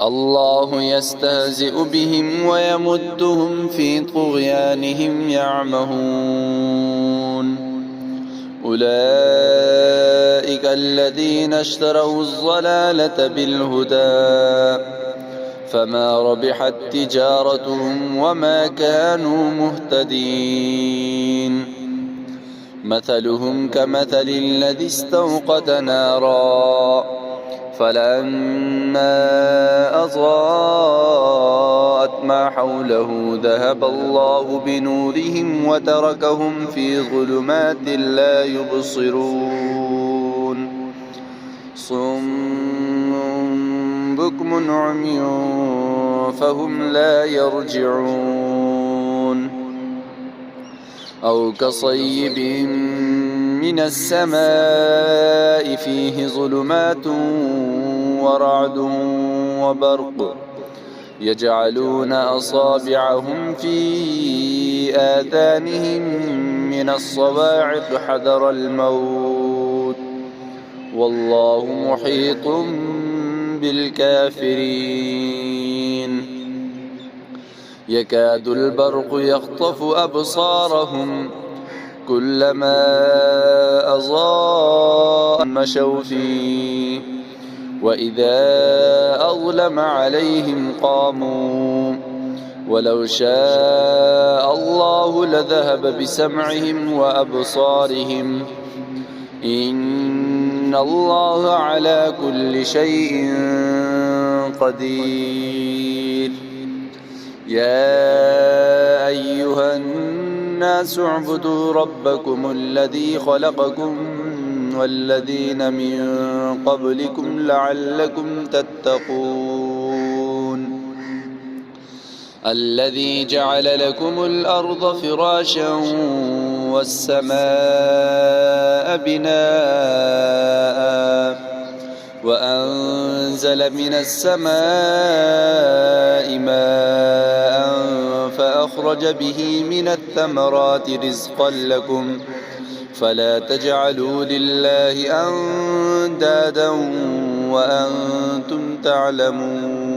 الله يستهزئ بهم ويمدهم في طغيانهم يعمهون أولئك الذين اشتروا الضلالة بالهدى فما ربحت تجارتهم وما كانوا مهتدين مثلهم كمثل الذي استوقد نارا فلما أضاءت ما حوله ذهب الله بنورهم وتركهم في ظلمات لا يبصرون صم بكم عمي فهم لا يرجعون أو كصيب من السماء فيه ظلمات ورعد وبرق يجعلون أصابعهم في آذانهم من الصواعق حذر الموت والله محيط بالكافرين يكاد البرق يخطف أبصارهم كلما أضاء مشوا فيه وإذا أظلم عليهم قاموا ولو شاء الله لذهب بسمعهم وأبصارهم إن الله على كل شيء قدير يا أيها الناس اعبدوا ربكم الذي خلقكم والذين من قبلكم لعلكم تتقون الذي جعل لكم الأرض فراشا والسماء بناء وأنزل من السماء ماء فأخرج به من الثمرات رزقا لكم فلا تجعلوا لله أندادا وأنتم تعلمون